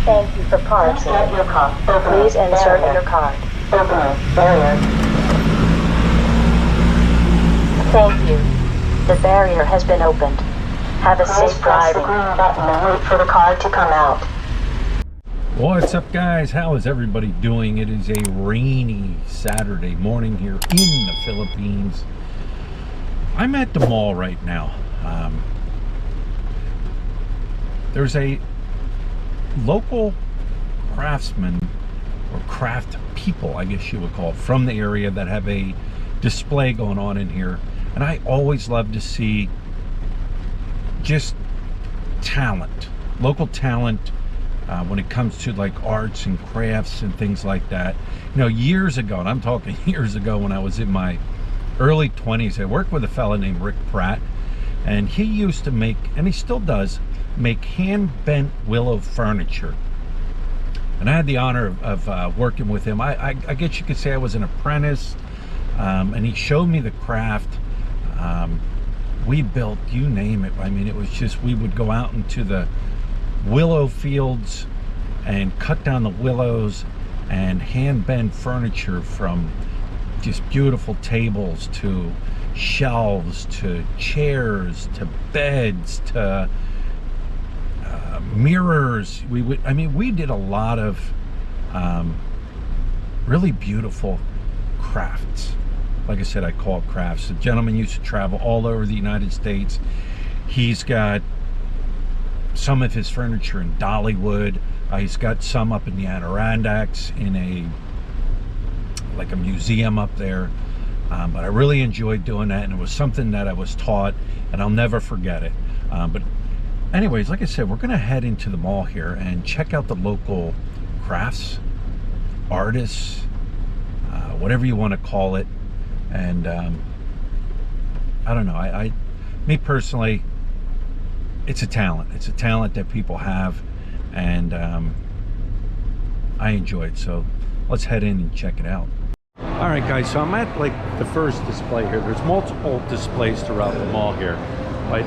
Thank you for parking. Please insert in your card. Thank you. The barrier has been opened. Have a safe driving. Wait for the card to come out. What's up, guys? How is everybody doing? It is a rainy Saturday morning here in the Philippines. I'm at the mall right now. There's a local craftsman or craft people, I guess you would call it, from the area that have a display going on in here. And I always love to see just talent, local talent, when it comes to like arts and crafts and things like that. You know, years ago, and I'm talking years ago when I was in my early 20s, I worked with a fella named Rick Pratt, and he used to make, and he still does, make hand-bent willow furniture. And I had the honor of working with him. I guess you could say I was an apprentice, and he showed me the craft. We built, you name it. I mean, it was just, we would go out into the willow fields and cut down the willows and hand bend furniture, from just beautiful tables to shelves to chairs to beds to mirrors. We did a lot of really beautiful crafts. Like I said, I call it crafts. The gentleman used to travel all over the United States. He's got some of his furniture in Dollywood. He's got some up in the Adirondacks in a museum up there. But I really enjoyed doing that, and it was something that I was taught, and I'll never forget it. But anyways, like I said, we're gonna head into the mall here and check out the local crafts, artists, whatever you want to call it. And I don't know, me personally, it's a talent. It's a talent that people have, and I enjoy it. So let's head in and check it out. All right, guys, so I'm at like the first display here. There's multiple displays throughout the mall here, but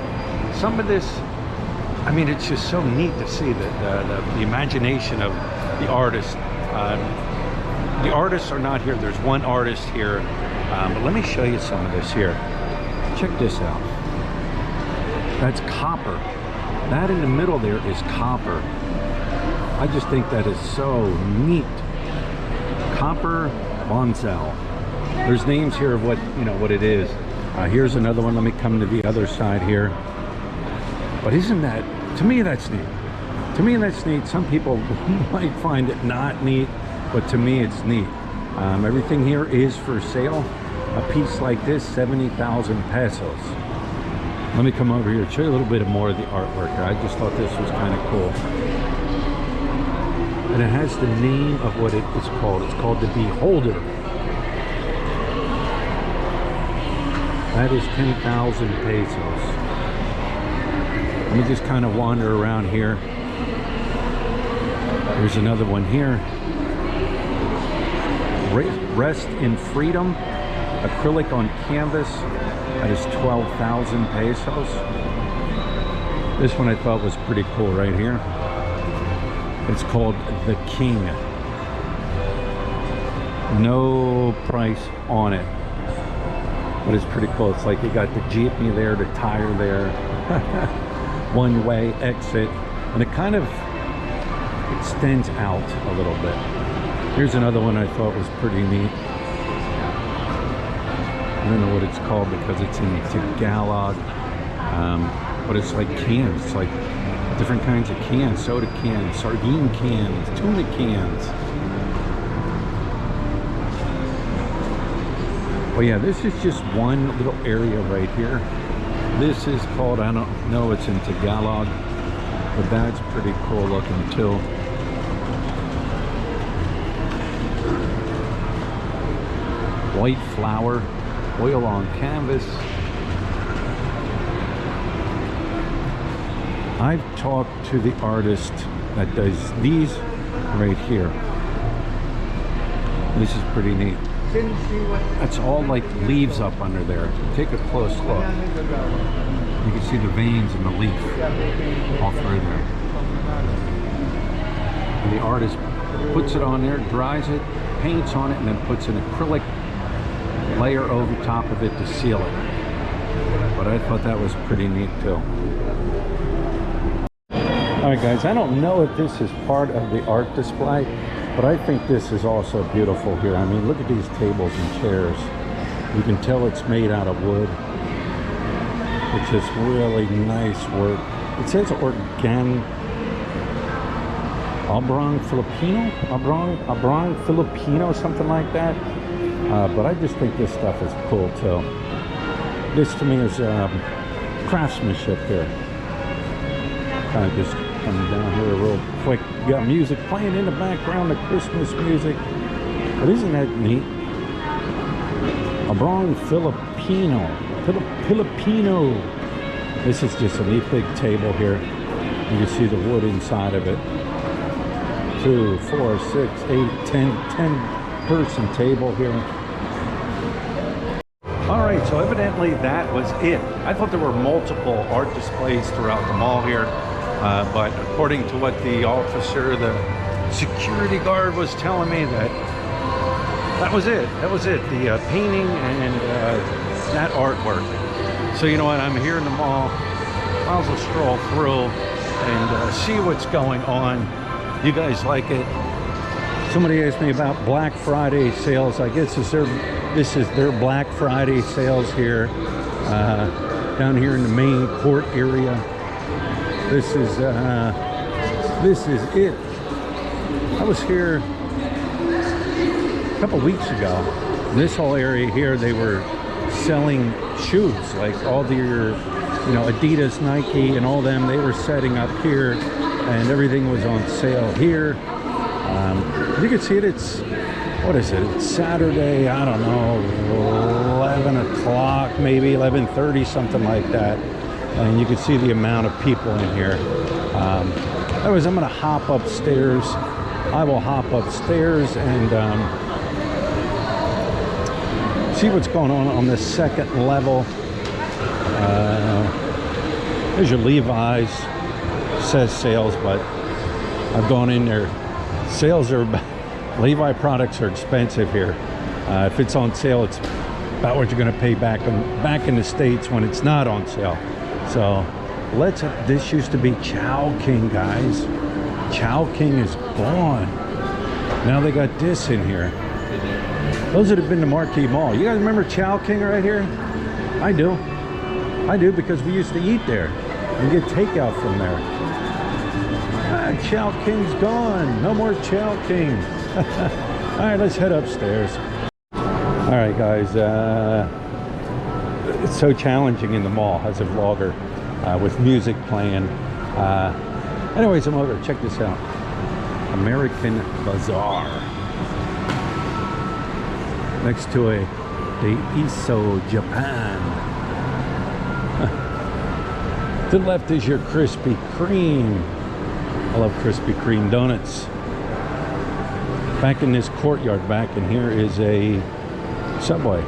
some of this, I mean, it's just so neat to see the imagination of the artists. The artists are not here. There's one artist here, but let me show you some of this here. Check this out. That's copper. That in the middle there is copper. I just think that is so neat. Copper Bonsal. There's names here of what, you know, what it is. Here's another one. Let me come to the other side here. But isn't that, to me, that's neat. To me, that's neat. Some people might find it not neat, but to me, it's neat. Everything here is for sale. A piece like this, 70,000 pesos. Let me come over here and show you a little bit more of the artwork. I just thought this was kind of cool. And it has the name of what it is called. It's called the Beholder. That is 10,000 pesos. Let me just kind of wander around here. There's another one here. Rest in Freedom. Acrylic on canvas. That is 12,000 pesos. This one I thought was pretty cool right here. It's called The King. No price on it, but it's pretty cool. It's like you got the jeepney there, the tire there, one-way exit, and it kind of extends out a little bit. Here's another one I thought was pretty neat. I don't know what it's called because it's in Tagalog, but it's like cans. It's like different kinds of cans, soda cans, sardine cans, tuna cans. Well, yeah, this is just one little area right here. This is called, I don't know, it's in Tagalog, but that's pretty cool looking too. White flour, oil on canvas. I've talked to the artist that does these right here. This is pretty neat. That's all like leaves up under there. Take a close look. You can see the veins in the leaf all through there. And the artist puts it on there, dries it, paints on it, and then puts an acrylic layer over top of it to seal it. But I thought that was pretty neat too. Alright guys, I don't know if this is part of the art display, but I think this is also beautiful here. I mean, look at these tables and chairs. You can tell it's made out of wood. It's just really nice work. It says Obrang Filipino? Obrang Filipino, something like that. But I just think this stuff is cool too. This to me is craftsmanship here. Kind of just coming down here real quick. You got music playing in the background, the Christmas music. But isn't that neat? Obrang Filipino. Filipino. This is just a neat big table here. You can see the wood inside of it. 2, 4, 6, 8, 10 person table here. Alright, so evidently that was it. I thought there were multiple art displays throughout the mall here, but according to what the officer, the security guard was telling me, that was it. That was it. The painting and that artwork. So you know what, I'm here in the mall. I'll just stroll through and see what's going on. You guys like it? Somebody asked me about Black Friday sales. I guess this is their Black Friday sales here, down here in the main court area. This is it. I was here a couple weeks ago. This whole area here, they were selling shoes, like all your, you know, Adidas, Nike, and all them. They were setting up here, and everything was on sale here. You can see it. It's, what is it? It's Saturday. I don't know, 11 o'clock, maybe 11:30, something like that. And you can see the amount of people in here. Anyways, I'm going to hop upstairs. I will hop upstairs and see what's going on the second level. There's your Levi's. Says sales, but I've gone in there. Sales are, Levi products are expensive here. If it's on sale, it's about what you're going to pay back in the States when it's not on sale. So this used to be Chow King, guys. Chow King is gone. Now they got this in here. Those that have been to Marquee Mall, you guys remember Chow King right here? I do because we used to eat there and get takeout from there. Chow King's gone. No more Chow King. All right, let's head upstairs. All right, guys. It's so challenging in the mall as a vlogger with music playing. Anyways, I'm over. Check this out. American Bazaar. Next to a Daiso, Japan. To the left is your Krispy Kreme. I love Krispy Kreme donuts. Back in this courtyard back in here is a Subway.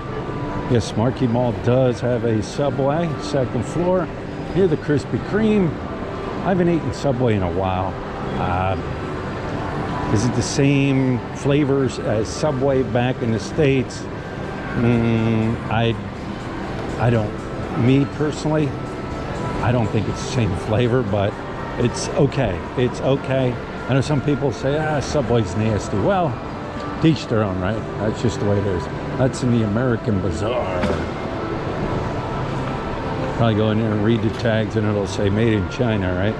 Yes, Marquee Mall does have a Subway, second floor. Near the Krispy Kreme. I haven't eaten Subway in a while. Is it the same flavors as Subway back in the States? I don't, me personally, I don't think it's the same flavor, but it's okay. It's okay. I know some people say, Subway's nasty. Well, teach their own, right? That's just the way it is. That's in the American Bazaar. Probably go in there and read the tags and it'll say made in China, right?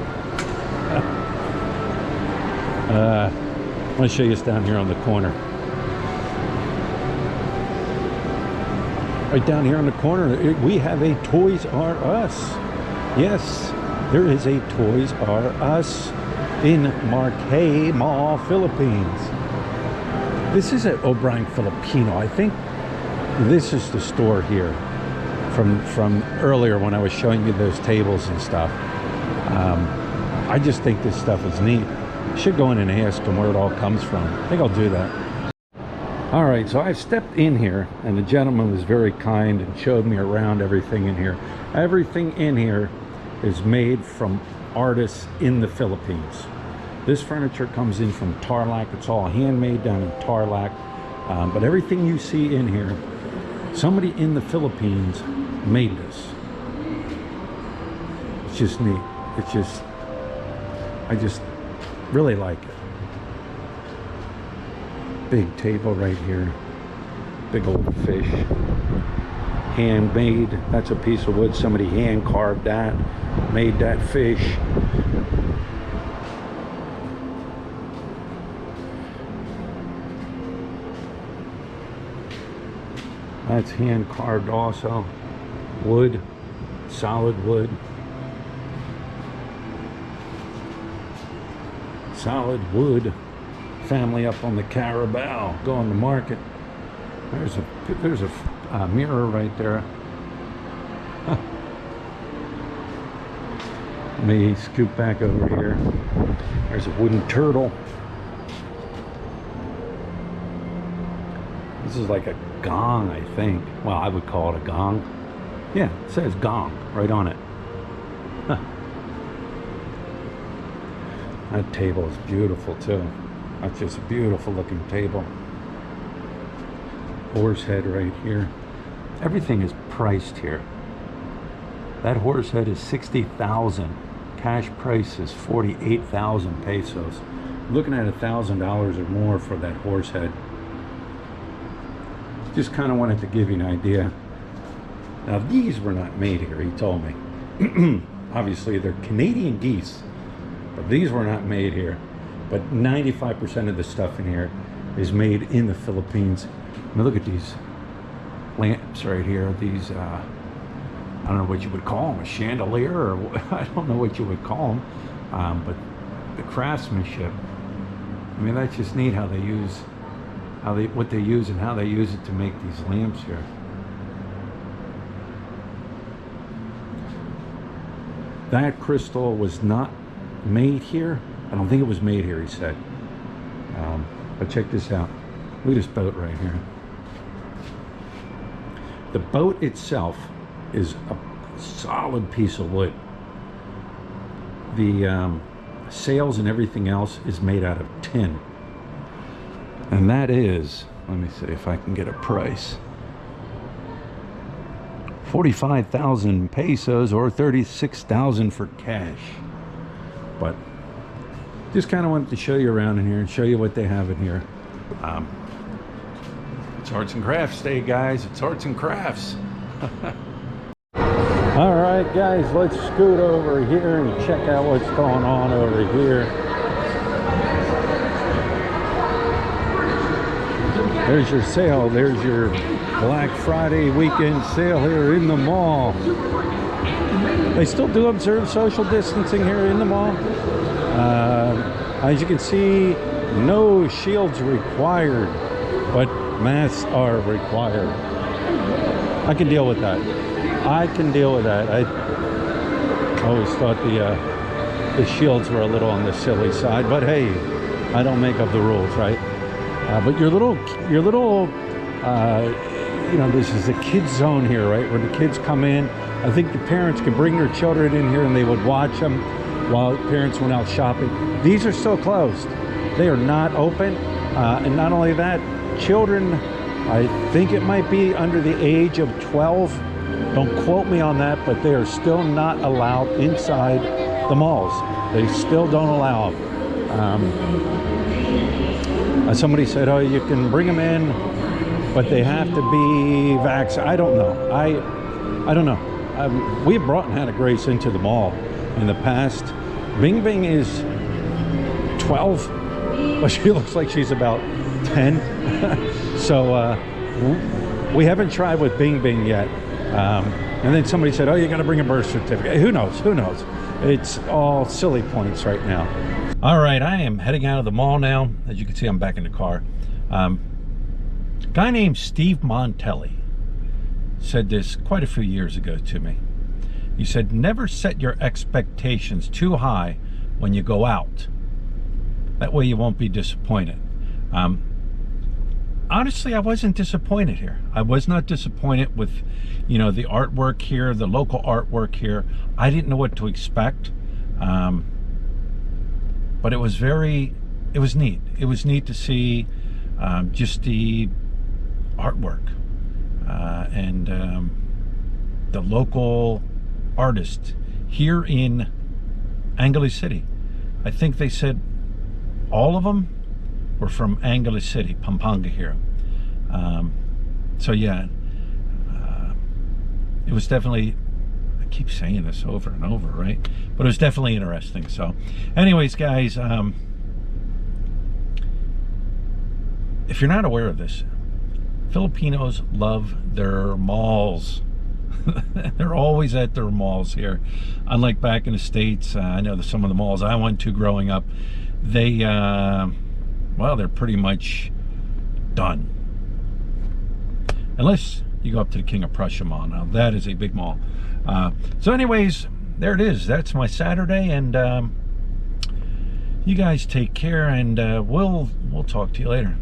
I want to show you this down here on the corner. Right down here on the corner, we have a Toys R Us. Yes, there is a Toys R Us in Marquee Mall, Philippines. This is at Obrang Filipino. I think this is the store here from earlier when I was showing you those tables and stuff. I just think this stuff is neat. Should go in and ask them where it all comes from. I think I'll do that. All right, so I've stepped in here and the gentleman was very kind and showed me around everything in here. Everything in here is made from artists in the Philippines. This furniture comes in from Tarlac. It's all handmade down in Tarlac. But everything you see in here, somebody in the Philippines made this. It's just neat. It's just, I just really like it. Big table right here. Big old fish. Handmade. That's a piece of wood. Somebody hand carved that. Made that fish. That's hand carved also. Wood. Solid wood. Solid wood. Family up on the Carabao going to market. There's a mirror right there. Let me scoot back over here. There's a wooden turtle. This is like a gong, I think. Well, I would call it a gong. Yeah, it says gong right on it. Huh. That table is beautiful too. That's just a beautiful looking table. Horse head right here. Everything is priced here. That horse head is 60,000. Cash price is 48,000 pesos. Looking at $1,000 or more for that horse head. Just kind of wanted to give you an idea. Now these were not made here, he told me. Obviously they're Canadian geese, but these were not made here. But 95% of the stuff in here is made in the Philippines. Now look at these lamps right here. These, I don't know what you would call them, a chandelier, or I don't know what you would call them. But the craftsmanship, I mean, that's just neat how they use, what they use and how they use it to make these lamps here. That crystal was not made here. I don't think it was made here, he said. But check this out. Look at this boat right here. The boat itself is a solid piece of wood. The sails and everything else is made out of tin. And that is, let me see if I can get a price. 45,000 pesos or 36,000 for cash. But just kind of wanted to show you around in here and show you what they have in here. It's arts and crafts day, guys. It's arts and crafts. All right, guys, let's scoot over here and check out what's going on over here. There's your sale. There's your Black Friday weekend sale here in the mall. They still do observe social distancing here in the mall. As you can see, no shields required, but masks are required. I can deal with that. I can deal with that. I always thought the shields were a little on the silly side, but hey, I don't make up the rules, right? But your little, you know, this is the kids zone here, right? Where the kids come in. I think the parents could bring their children in here and they would watch them while parents went out shopping. These are still closed. They are not open. And not only that, children, I think it might be under the age of 12. Don't quote me on that, but they are still not allowed inside the malls. They still don't allow them. Somebody said, oh, you can bring them in, but they have to be vaccinated. I don't know. I don't know. We've brought Hannah Grace into the mall in the past. Bing Bing is 12, but she looks like she's about 10. So we haven't tried with Bing Bing yet. And then somebody said, oh, you got to bring a birth certificate. Who knows? Who knows? It's all silly points right now. All right, I am heading out of the mall now. As you can see, I'm back in the car. A guy named Steve Montelli said this quite a few years ago to me. He said, never set your expectations too high when you go out. That way you won't be disappointed. Honestly, I wasn't disappointed here. I was not disappointed with, you know, the artwork here, the local artwork here. I didn't know what to expect. But it was neat. It was neat to see just the artwork and the local artists here in Angeles City. I think they said all of them were from Angeles City, Pampanga here. So yeah, it was definitely, I keep saying this over and over, right? But it was definitely interesting. So anyways, guys, if you're not aware of this, Filipinos love their malls. They're always at their malls here. Unlike back in the States, I know that some of the malls I went to growing up, they, well, they're pretty much done. Unless you go up to the King of Prussia Mall. Now, that is a big mall. So anyways, there it is. That's my Saturday, and you guys take care, and we'll talk to you later.